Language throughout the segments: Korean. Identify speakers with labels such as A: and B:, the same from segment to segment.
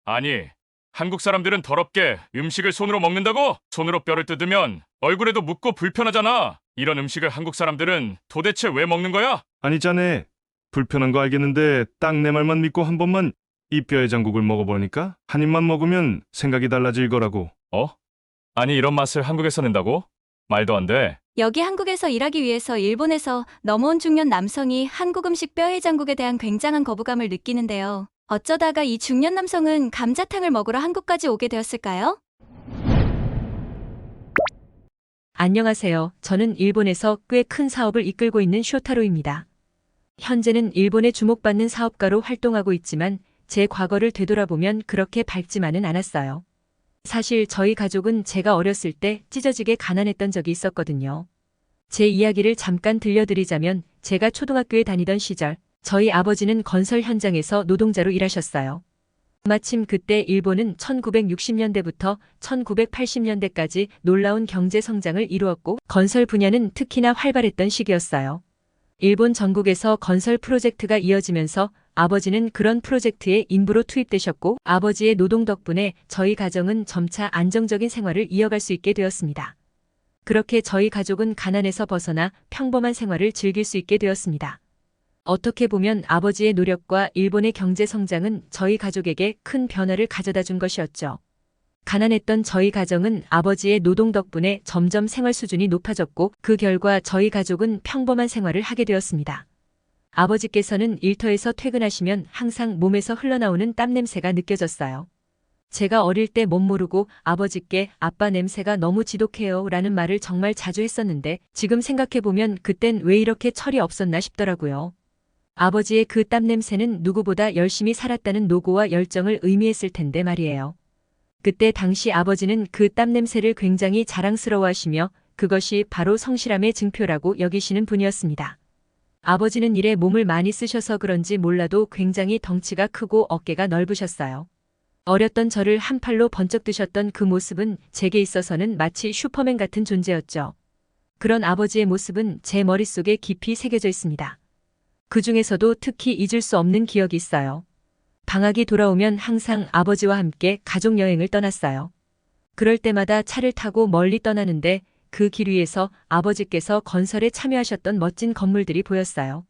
A: 아니, 한국 사람들은 더럽게 음식을 손으로 먹는다고? 손으로 뼈를 뜯으면 얼굴에도 묻고 불편하잖아. 이런 음식을 한국 사람들은 도대체 왜 먹는 거야?
B: 아니 자네 불편한 거 알겠는데 딱 내 말만 믿고 한 번만 이 뼈의 장국을 먹어보니까 한 입만 먹으면 생각이 달라질 거라고.
A: 어? 아니, 이런 맛을 한국에서 낸다고? 말도 안 돼.
C: 여기 한국에서 일하기 위해서 일본에서 넘어온 중년 남성이 한국 음식 뼈해장국에 대한 굉장한 거부감을 느끼는데요. 어쩌다가 이 중년 남성은 감자탕을 먹으러 한국까지 오게 되었을까요?
D: 안녕하세요. 저는 일본에서 꽤 큰 사업을 이끌고 있는 쇼타로입니다. 현재는 일본에 주목받는 사업가로 활동하고 있지만 제 과거를 되돌아보면 그렇게 밝지만은 않았어요. 사실 저희 가족은 제가 어렸을 때 찢어지게 가난했던 적이 있었거든요. 제 이야기를 잠깐 들려드리자면 제가 초등학교에 다니던 시절 저희 아버지는 건설 현장에서 노동자로 일하셨어요. 마침 그때 일본은 1960년대부터 1980년대까지 놀라운 경제 성장을 이루었고 건설 분야는 특히나 활발했던 시기였어요. 일본 전국에서 건설 프로젝트가 이어지면서 아버지는 그런 프로젝트에 인부로 투입되셨고 아버지의 노동 덕분에 저희 가정은 점차 안정적인 생활을 이어갈 수 있게 되었습니다. 그렇게 저희 가족은 가난에서 벗어나 평범한 생활을 즐길 수 있게 되었습니다. 어떻게 보면 아버지의 노력과 일본의 경제 성장은 저희 가족에게 큰 변화를 가져다 준 것이었죠. 가난했던 저희 가정은 아버지의 노동 덕분에 점점 생활 수준이 높아졌고 그 결과 저희 가족은 평범한 생활을 하게 되었습니다. 아버지께서는 일터에서 퇴근하시면 항상 몸에서 흘러나오는 땀 냄새가 느껴졌어요. 제가 어릴 때 못 모르고 아버지께 아빠 냄새가 너무 지독해요 라는 말을 정말 자주 했었는데 지금 생각해보면 그땐 왜 이렇게 철이 없었나 싶더라고요. 아버지의 그 땀 냄새는 누구보다 열심히 살았다는 노고와 열정을 의미했을 텐데 말이에요. 그때 당시 아버지는 그 땀 냄새를 굉장히 자랑스러워하시며 그것이 바로 성실함의 증표라고 여기시는 분이었습니다. 아버지는 일에 몸을 많이 쓰셔서 그런지 몰라도 굉장히 덩치가 크고 어깨가 넓으셨어요. 어렸던 저를 한 팔로 번쩍 드셨던 그 모습은 제게 있어서는 마치 슈퍼맨 같은 존재였죠. 그런 아버지의 모습은 제 머릿속에 깊이 새겨져 있습니다. 그 중에서도 특히 잊을 수 없는 기억이 있어요. 방학이 돌아오면 항상 아버지와 함께 가족 여행을 떠났어요. 그럴 때마다 차를 타고 멀리 떠나는데 그 길 위에서 아버지께서 건설에 참여하셨던 멋진 건물들이 보였어요.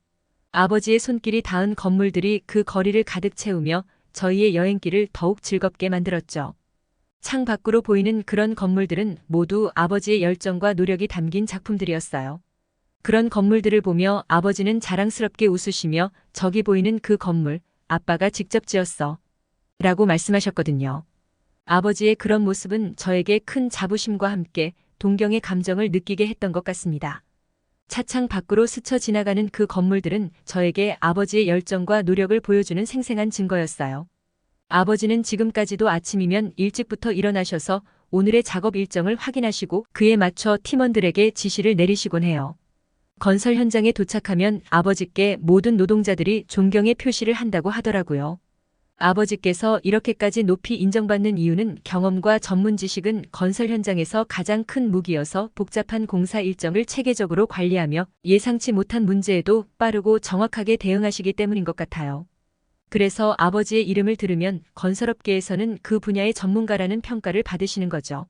D: 아버지의 손길이 닿은 건물들이 그 거리를 가득 채우며 저희의 여행길을 더욱 즐겁게 만들었죠. 창 밖으로 보이는 그런 건물들은 모두 아버지의 열정과 노력이 담긴 작품들이었어요. 그런 건물들을 보며 아버지는 자랑스럽게 웃으시며 저기 보이는 그 건물, 아빠가 직접 지었어. 라고 말씀하셨거든요. 아버지의 그런 모습은 저에게 큰 자부심과 함께 동경의 감정을 느끼게 했던 것 같습니다. 차창 밖으로 스쳐 지나가는 그 건물들은 저에게 아버지의 열정과 노력을 보여주는 생생한 증거였어요. 아버지는 지금까지도 아침이면 일찍부터 일어나셔서 오늘의 작업 일정을 확인하시고 그에 맞춰 팀원들에게 지시를 내리시곤 해요. 건설 현장에 도착하면 아버지께 모든 노동자들이 존경의 표시를 한다고 하더라고요. 아버지께서 이렇게까지 높이 인정받는 이유는 경험과 전문 지식은 건설 현장에서 가장 큰 무기여서 복잡한 공사 일정을 체계적으로 관리하며 예상치 못한 문제에도 빠르고 정확하게 대응하시기 때문인 것 같아요. 그래서 아버지의 이름을 들으면 건설업계에서는 그 분야의 전문가라는 평가를 받으시는 거죠.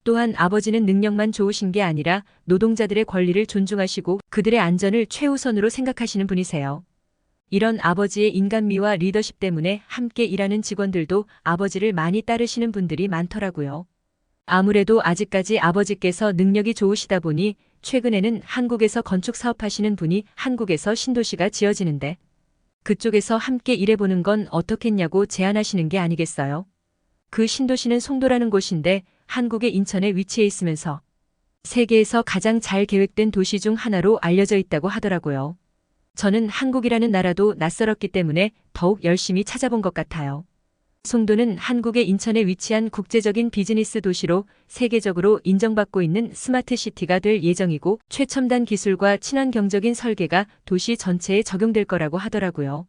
D: 또한 아버지는 능력만 좋으신 게 아니라 노동자들의 권리를 존중하시고 그들의 안전을 최우선으로 생각하시는 분이세요. 이런 아버지의 인간미와 리더십 때문에 함께 일하는 직원들도 아버지를 많이 따르시는 분들이 많더라고요. 아무래도 아직까지 아버지께서 능력이 좋으시다 보니 최근에는 한국에서 건축 사업하시는 분이 한국에서 신도시가 지어지는데 그쪽에서 함께 일해보는 건 어떻겠냐고 제안하시는 게 아니겠어요? 그 신도시는 송도라는 곳인데 한국의 인천에 위치해 있으면서 세계에서 가장 잘 계획된 도시 중 하나로 알려져 있다고 하더라고요. 저는 한국이라는 나라도 낯설었기 때문에 더욱 열심히 찾아본 것 같아요. 송도는 한국의 인천에 위치한 국제적인 비즈니스 도시로 세계적으로 인정받고 있는 스마트 시티가 될 예정이고 최첨단 기술과 친환경적인 설계가 도시 전체에 적용될 거라고 하더라고요.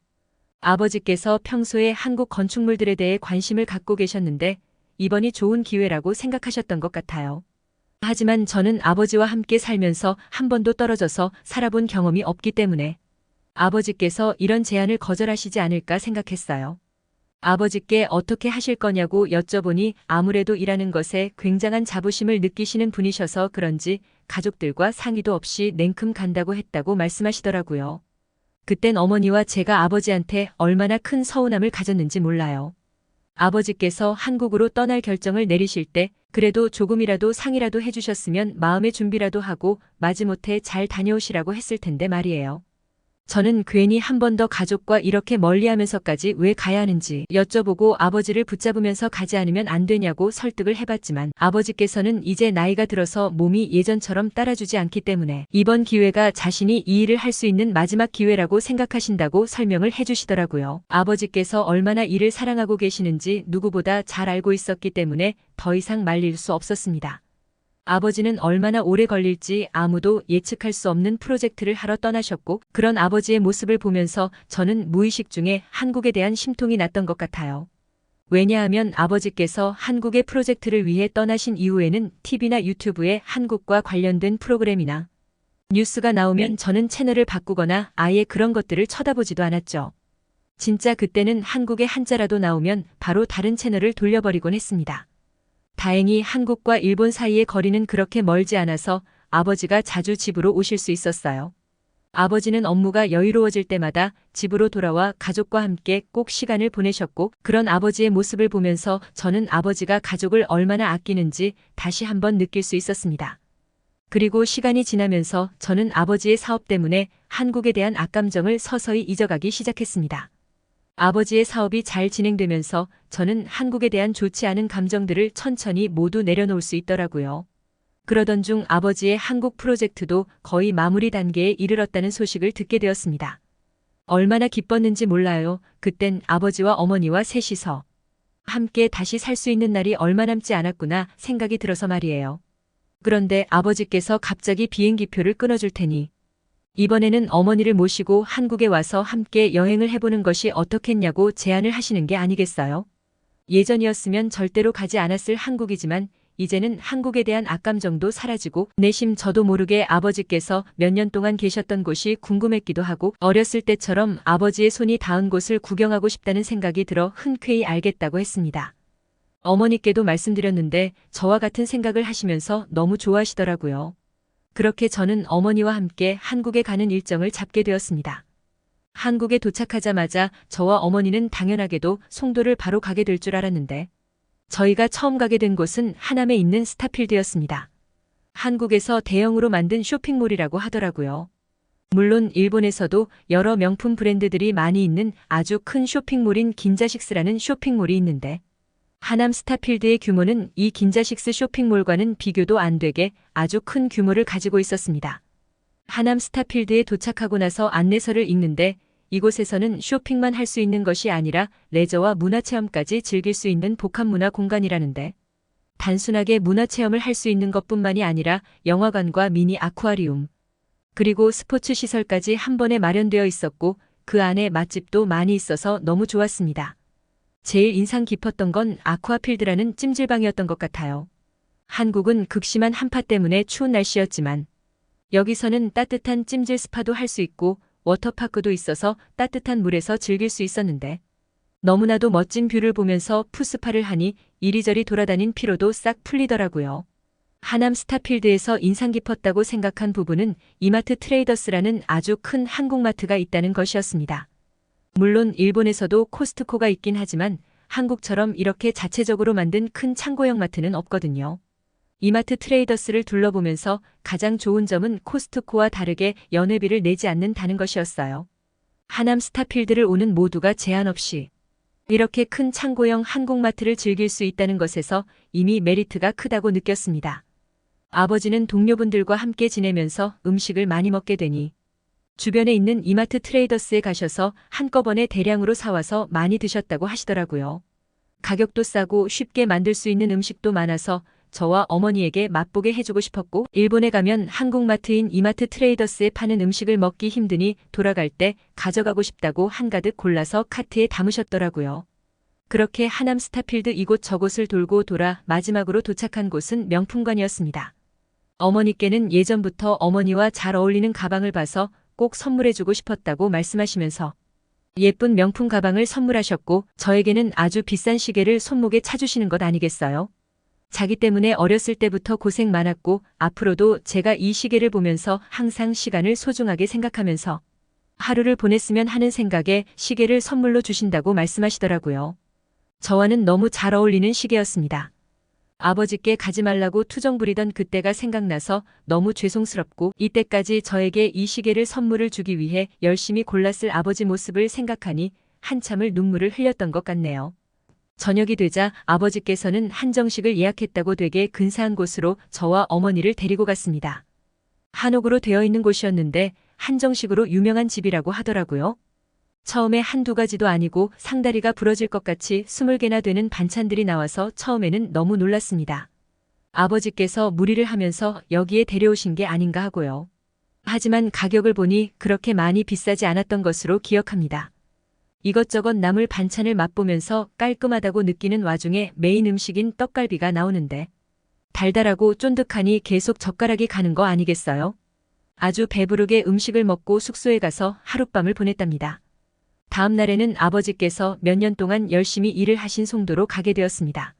D: 아버지께서 평소에 한국 건축물들에 대해 관심을 갖고 계셨는데 이번이 좋은 기회라고 생각하셨던 것 같아요. 하지만 저는 아버지와 함께 살면서 한 번도 떨어져서 살아본 경험이 없기 때문에 아버지께서 이런 제안을 거절하시지 않을까 생각했어요. 아버지께 어떻게 하실 거냐고 여쭤보니 아무래도 일하는 것에 굉장한 자부심을 느끼시는 분이셔서 그런지 가족들과 상의도 없이 냉큼 간다고 했다고 말씀하시더라고요. 그땐 어머니와 제가 아버지한테 얼마나 큰 서운함을 가졌는지 몰라요. 아버지께서 한국으로 떠날 결정을 내리실 때 그래도 조금이라도 상이라도 해주셨으면 마음의 준비라도 하고 마지못해 잘 다녀오시라고 했을 텐데 말이에요. 저는 괜히 한 번 더 가족과 이렇게 멀리하면서까지 왜 가야 하는지 여쭤보고 아버지를 붙잡으면서 가지 않으면 안 되냐고 설득을 해봤지만 아버지께서는 이제 나이가 들어서 몸이 예전처럼 따라주지 않기 때문에 이번 기회가 자신이 이 일을 할 수 있는 마지막 기회라고 생각하신다고 설명을 해주시더라고요. 아버지께서 얼마나 일을 사랑하고 계시는지 누구보다 잘 알고 있었기 때문에 더 이상 말릴 수 없었습니다. 아버지는 얼마나 오래 걸릴지 아무도 예측할 수 없는 프로젝트를 하러 떠나셨고 그런 아버지의 모습을 보면서 저는 무의식 중에 한국에 대한 심통이 났던 것 같아요. 왜냐하면 아버지께서 한국의 프로젝트를 위해 떠나신 이후에는 TV나 유튜브에 한국과 관련된 프로그램이나 뉴스가 나오면 저는 채널을 바꾸거나 아예 그런 것들을 쳐다보지도 않았죠. 진짜 그때는 한국의 한자라도 나오면 바로 다른 채널을 돌려버리곤 했습니다. 다행히 한국과 일본 사이의 거리는 그렇게 멀지 않아서 아버지가 자주 집으로 오실 수 있었어요. 아버지는 업무가 여유로워질 때마다 집으로 돌아와 가족과 함께 꼭 시간을 보내셨고 그런 아버지의 모습을 보면서 저는 아버지가 가족을 얼마나 아끼는지 다시 한번 느낄 수 있었습니다. 그리고 시간이 지나면서 저는 아버지의 사업 때문에 한국에 대한 악감정을 서서히 잊어가기 시작했습니다. 아버지의 사업이 잘 진행되면서 저는 한국에 대한 좋지 않은 감정들을 천천히 모두 내려놓을 수 있더라고요. 그러던 중 아버지의 한국 프로젝트도 거의 마무리 단계에 이르렀다는 소식을 듣게 되었습니다. 얼마나 기뻤는지 몰라요. 그땐 아버지와 어머니와 셋이서 함께 다시 살 수 있는 날이 얼마 남지 않았구나 생각이 들어서 말이에요. 그런데 아버지께서 갑자기 비행기표를 끊어줄 테니 이번에는 어머니를 모시고 한국에 와서 함께 여행을 해보는 것이 어떻겠냐고 제안을 하시는 게 아니겠어요? 예전이었으면 절대로 가지 않았을 한국이지만 이제는 한국에 대한 악감정도 사라지고 내심 저도 모르게 아버지께서 몇 년 동안 계셨던 곳이 궁금했기도 하고 어렸을 때처럼 아버지의 손이 닿은 곳을 구경하고 싶다는 생각이 들어 흔쾌히 알겠다고 했습니다. 어머니께도 말씀드렸는데 저와 같은 생각을 하시면서 너무 좋아하시더라고요. 그렇게 저는 어머니와 함께 한국에 가는 일정을 잡게 되었습니다. 한국에 도착하자마자 저와 어머니는 당연하게도 송도를 바로 가게 될 줄 알았는데 저희가 처음 가게 된 곳은 하남에 있는 스타필드였습니다. 한국에서 대형으로 만든 쇼핑몰이라고 하더라고요. 물론 일본에서도 여러 명품 브랜드들이 많이 있는 아주 큰 쇼핑몰인 긴자식스라는 쇼핑몰이 있는데 하남 스타필드의 규모는 이 긴자식스 쇼핑몰과는 비교도 안 되게 아주 큰 규모를 가지고 있었습니다. 하남 스타필드에 도착하고 나서 안내서를 읽는데 이곳에서는 쇼핑만 할 수 있는 것이 아니라 레저와 문화체험까지 즐길 수 있는 복합문화 공간이라는데 단순하게 문화체험을 할 수 있는 것뿐만이 아니라 영화관과 미니 아쿠아리움 그리고 스포츠 시설까지 한 번에 마련되어 있었고 그 안에 맛집도 많이 있어서 너무 좋았습니다. 제일 인상 깊었던 건 아쿠아필드라는 찜질방이었던 것 같아요. 한국은 극심한 한파 때문에 추운 날씨였지만 여기서는 따뜻한 찜질 스파도 할 수 있고 워터파크도 있어서 따뜻한 물에서 즐길 수 있었는데 너무나도 멋진 뷰를 보면서 푸스파를 하니 이리저리 돌아다닌 피로도 싹 풀리더라고요. 하남 스타필드에서 인상 깊었다고 생각한 부분은 이마트 트레이더스라는 아주 큰 한국마트가 있다는 것이었습니다. 물론 일본에서도 코스트코가 있긴 하지만 한국처럼 이렇게 자체적으로 만든 큰 창고형 마트는 없거든요. 이마트 트레이더스를 둘러보면서 가장 좋은 점은 코스트코와 다르게 연회비를 내지 않는다는 것이었어요. 하남 스타필드를 오는 모두가 제한 없이 이렇게 큰 창고형 한국마트를 즐길 수 있다는 것에서 이미 메리트가 크다고 느꼈습니다. 아버지는 동료분들과 함께 지내면서 음식을 많이 먹게 되니 주변에 있는 이마트 트레이더스에 가셔서 한꺼번에 대량으로 사와서 많이 드셨다고 하시더라고요. 가격도 싸고 쉽게 만들 수 있는 음식도 많아서 저와 어머니에게 맛보게 해주고 싶었고 일본에 가면 한국마트인 이마트 트레이더스에 파는 음식을 먹기 힘드니 돌아갈 때 가져가고 싶다고 한가득 골라서 카트에 담으셨더라고요. 그렇게 하남 스타필드 이곳 저곳을 돌고 돌아 마지막으로 도착한 곳은 명품관이었습니다. 어머니께는 예전부터 어머니와 잘 어울리는 가방을 봐서 꼭 선물해주고 싶었다고 말씀하시면서 예쁜 명품 가방을 선물하셨고 저에게는 아주 비싼 시계를 손목에 차주시는 것 아니겠어요? 자기 때문에 어렸을 때부터 고생 많았고 앞으로도 제가 이 시계를 보면서 항상 시간을 소중하게 생각하면서 하루를 보냈으면 하는 생각에 시계를 선물로 주신다고 말씀하시더라고요. 저와는 너무 잘 어울리는 시계였습니다. 아버지께 가지 말라고 투정 부리던 그때가 생각나서 너무 죄송스럽고 이때까지 저에게 이 시계를 선물을 주기 위해 열심히 골랐을 아버지 모습을 생각하니 한참을 눈물을 흘렸던 것 같네요. 저녁이 되자 아버지께서는 한정식을 예약했다고 되게 근사한 곳으로 저와 어머니를 데리고 갔습니다. 한옥으로 되어 있는 곳이었는데 한정식으로 유명한 집이라고 하더라고요. 처음에 한두 가지도 아니고 상다리가 부러질 것 같이 20개나 되는 반찬들이 나와서 처음에는 너무 놀랐습니다. 아버지께서 무리를 하면서 여기에 데려오신 게 아닌가 하고요. 하지만 가격을 보니 그렇게 많이 비싸지 않았던 것으로 기억합니다. 이것저것 나물 반찬을 맛보면서 깔끔하다고 느끼는 와중에 메인 음식인 떡갈비가 나오는데 달달하고 쫀득하니 계속 젓가락이 가는 거 아니겠어요? 아주 배부르게 음식을 먹고 숙소에 가서 하룻밤을 보냈답니다. 다음 날에는 아버지께서 몇 년 동안 열심히 일을 하신 송도로 가게 되었습니다.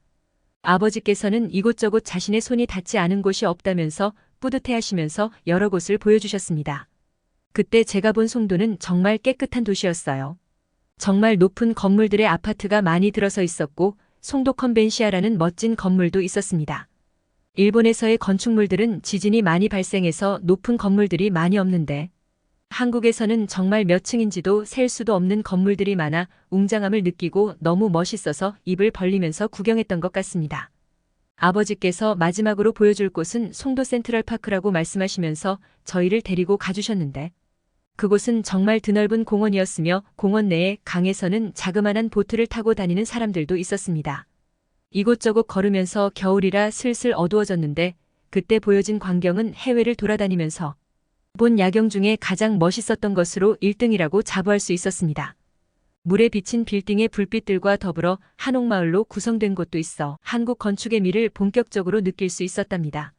D: 아버지께서는 이곳저곳 자신의 손이 닿지 않은 곳이 없다면서 뿌듯해하시면서 여러 곳을 보여주셨습니다. 그때 제가 본 송도는 정말 깨끗한 도시였어요. 정말 높은 건물들의 아파트가 많이 들어서 있었고 송도 컨벤시아라는 멋진 건물도 있었습니다. 일본에서의 건축물들은 지진이 많이 발생해서 높은 건물들이 많이 없는데 한국에서는 정말 몇 층인지도 셀 수도 없는 건물들이 많아 웅장함을 느끼고 너무 멋있어서 입을 벌리면서 구경했던 것 같습니다. 아버지께서 마지막으로 보여줄 곳은 송도 센트럴파크라고 말씀하시면서 저희를 데리고 가주셨는데 그곳은 정말 드넓은 공원이었으며 공원 내에 강에서는 자그마한 보트를 타고 다니는 사람들도 있었습니다. 이곳저곳 걸으면서 겨울이라 슬슬 어두워졌는데 그때 보여진 광경은 해외를 돌아다니면서 본 야경 중에 가장 멋있었던 것으로 1등이라고 자부할 수 있었습니다. 물에 비친 빌딩의 불빛들과 더불어 한옥마을로 구성된 곳도 있어 한국 건축의 미를 본격적으로 느낄 수 있었답니다.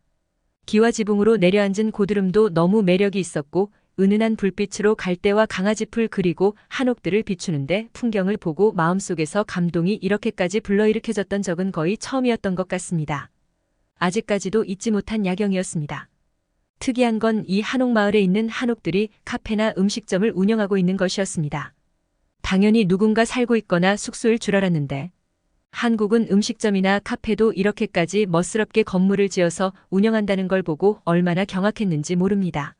D: 기와 지붕으로 내려앉은 고드름도 너무 매력이 있었고 은은한 불빛으로 갈대와 강아지풀 그리고 한옥들을 비추는데 풍경을 보고 마음속에서 감동이 이렇게까지 불러일으켜졌던 적은 거의 처음이었던 것 같습니다. 아직까지도 잊지 못한 야경이었습니다. 특이한 건 이 한옥마을에 있는 한옥들이 카페나 음식점을 운영하고 있는 것이었습니다. 당연히 누군가 살고 있거나 숙소일 줄 알았는데 한국은 음식점이나 카페도 이렇게까지 멋스럽게 건물을 지어서 운영한다는 걸 보고 얼마나 경악했는지 모릅니다.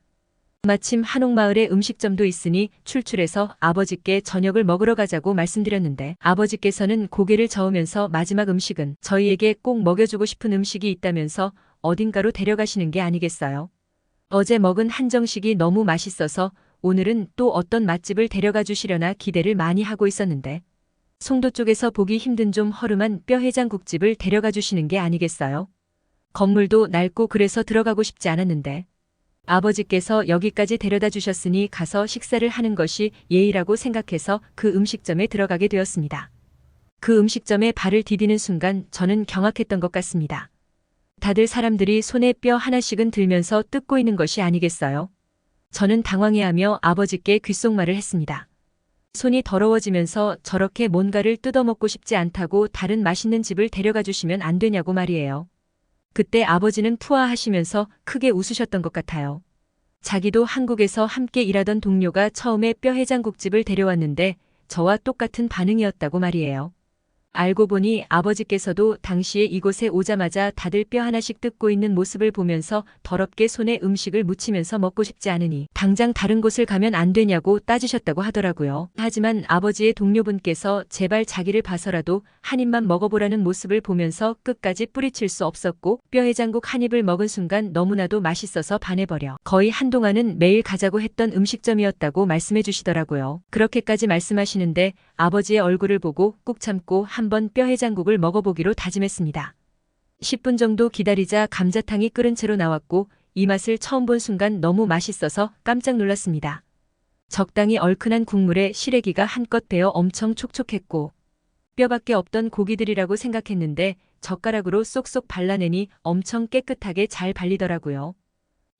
D: 마침 한옥마을에 음식점도 있으니 출출해서 아버지께 저녁을 먹으러 가자고 말씀드렸는데 아버지께서는 고개를 저으면서 마지막 음식은 저희에게 꼭 먹여주고 싶은 음식이 있다면서 어딘가로 데려가시는 게 아니겠어요? 어제 먹은 한정식이 너무 맛있어서 오늘은 또 어떤 맛집을 데려가 주시려나 기대를 많이 하고 있었는데 송도 쪽에서 보기 힘든 좀 허름한 뼈해장국집을 데려가 주시는 게 아니겠어요? 건물도 낡고 그래서 들어가고 싶지 않았는데 아버지께서 여기까지 데려다 주셨으니 가서 식사를 하는 것이 예의라고 생각해서 그 음식점에 들어가게 되었습니다. 그 음식점에 발을 디디는 순간 저는 경악했던 것 같습니다. 다들 사람들이 손에 뼈 하나씩은 들면서 뜯고 있는 것이 아니겠어요? 저는 당황해하며 아버지께 귓속말을 했습니다. 손이 더러워지면서 저렇게 뭔가를 뜯어먹고 싶지 않다고 다른 맛있는 집을 데려가 주시면 안 되냐고 말이에요. 그때 아버지는 푸아하시면서 크게 웃으셨던 것 같아요. 자기도 한국에서 함께 일하던 동료가 처음에 뼈해장국집을 데려왔는데 저와 똑같은 반응이었다고 말이에요. 알고 보니 아버지께서도 당시에 이곳에 오자마자 다들 뼈 하나씩 뜯고 있는 모습을 보면서 더럽게 손에 음식을 묻히면서 먹고 싶지 않으니 당장 다른 곳을 가면 안 되냐고 따지셨다고 하더라고요. 하지만 아버지의 동료분께서 제발 자기를 봐서라도 한 입만 먹어보라는 모습을 보면서 끝까지 뿌리칠 수 없었고 뼈해장국 한 입을 먹은 순간 너무나도 맛있어서 반해버려 거의 한동안은 매일 가자고 했던 음식점이었다고 말씀해 주시더라고요. 그렇게까지 말씀하시는데 아버지의 얼굴을 보고 꾹 참고 한번 뼈해장국을 먹어보기로 다짐했습니다. 10분 정도 기다리자 감자탕이 끓은 채로 나왔고 이 맛을 처음 본 순간 너무 맛있어서 깜짝 놀랐습니다. 적당히 얼큰한 국물에 시래기가 한껏 배어 엄청 촉촉했고 뼈밖에 없던 고기들이라고 생각했는데 젓가락으로 쏙쏙 발라내니 엄청 깨끗하게 잘 발리더라고요.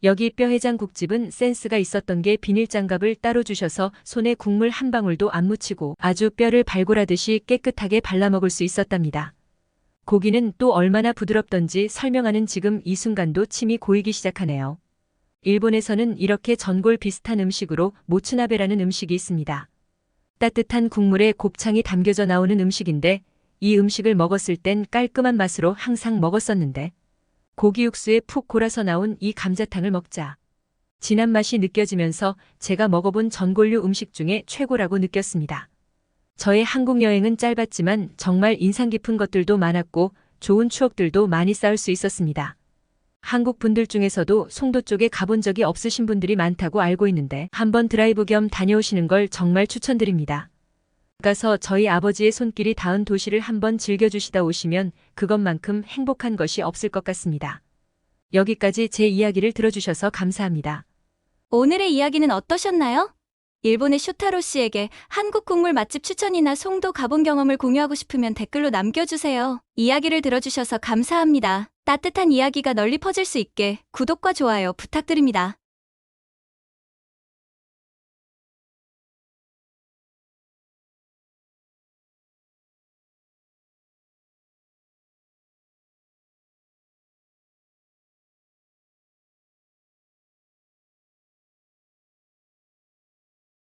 D: 여기 뼈해장국집은 센스가 있었던 게 비닐장갑을 따로 주셔서 손에 국물 한 방울도 안 묻히고 아주 뼈를 발골하듯이 깨끗하게 발라먹을 수 있었답니다. 고기는 또 얼마나 부드럽던지 설명하는 지금 이 순간도 침이 고이기 시작하네요. 일본에서는 이렇게 전골 비슷한 음식으로 모츠나베라는 음식이 있습니다. 따뜻한 국물에 곱창이 담겨져 나오는 음식인데 이 음식을 먹었을 땐 깔끔한 맛으로 항상 먹었었는데 고기 육수에 푹 골아서 나온 이 감자탕을 먹자 진한 맛이 느껴지면서 제가 먹어본 전골류 음식 중에 최고라고 느꼈습니다. 저의 한국 여행은 짧았지만 정말 인상 깊은 것들도 많았고 좋은 추억들도 많이 쌓을 수 있었습니다. 한국 분들 중에서도 송도 쪽에 가본 적이 없으신 분들이 많다고 알고 있는데 한번 드라이브 겸 다녀오시는 걸 정말 추천드립니다. 가서 저희 아버지의 손길이 닿은 도시를 한번 즐겨주시다 오시면 그것만큼 행복한 것이 없을 것 같습니다. 여기까지 제 이야기를 들어주셔서 감사합니다.
C: 오늘의 이야기는 어떠셨나요? 일본의 쇼타로 씨에게 한국 국물 맛집 추천이나 송도 가본 경험을 공유하고 싶으면 댓글로 남겨주세요. 이야기를 들어주셔서 감사합니다. 따뜻한 이야기가 널리 퍼질 수 있게 구독과 좋아요 부탁드립니다.